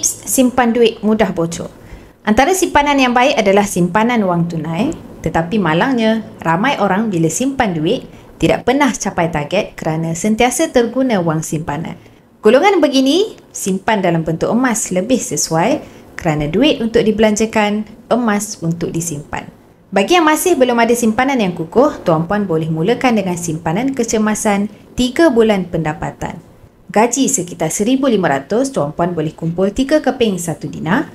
Tips simpan duit mudah bocor. Antara simpanan yang baik adalah simpanan wang tunai, tetapi malangnya ramai orang bila simpan duit tidak pernah capai target kerana sentiasa terguna wang simpanan. Golongan begini simpan dalam bentuk emas lebih sesuai kerana duit untuk dibelanjakan, emas untuk disimpan. Bagi yang masih belum ada simpanan yang kukuh, tuan-puan boleh mulakan dengan simpanan kecemasan 3 bulan pendapatan. Gaji sekitar 1,500, tuan-puan boleh kumpul 3 keping 1 dinar.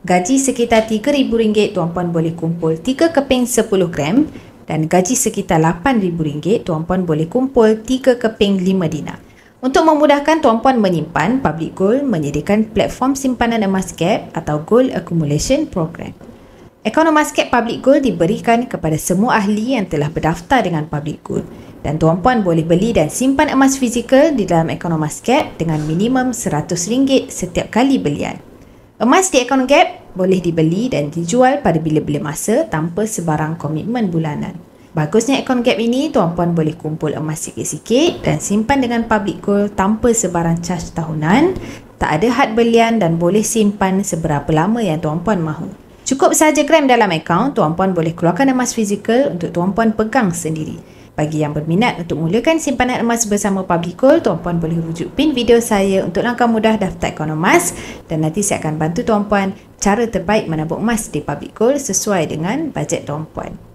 Gaji sekitar RM3,000, tuan-puan boleh kumpul 3 keping 10 gram. Dan gaji sekitar RM8,000, tuan-puan boleh kumpul 3 keping 5 dinar. Untuk memudahkan tuan-puan menyimpan, Public Gold menyediakan platform simpanan emas gap atau Gold Accumulation Program. Akaun emas gap Public Gold diberikan kepada semua ahli yang telah berdaftar dengan Public Gold. Dan tuan-puan boleh beli dan simpan emas fizikal di dalam akaun emas gap dengan minimum RM100 setiap kali belian. Emas di akaun gap boleh dibeli dan dijual pada bila-bila masa tanpa sebarang komitmen bulanan. Bagusnya akaun gap ini, tuan-puan boleh kumpul emas sikit-sikit dan simpan dengan Public Gold tanpa sebarang caj tahunan, tak ada had belian dan boleh simpan seberapa lama yang tuan-puan mahu. Cukup sahaja gram dalam akaun, tuan-puan boleh keluarkan emas fizikal untuk tuan-puan pegang sendiri. Bagi yang berminat untuk mulakan simpanan emas bersama Public Gold, tuan-puan boleh rujuk pin video saya untuk langkah mudah daftar akaun emas dan nanti saya akan bantu tuan-puan cara terbaik menabung emas di Public Gold sesuai dengan bajet tuan-puan.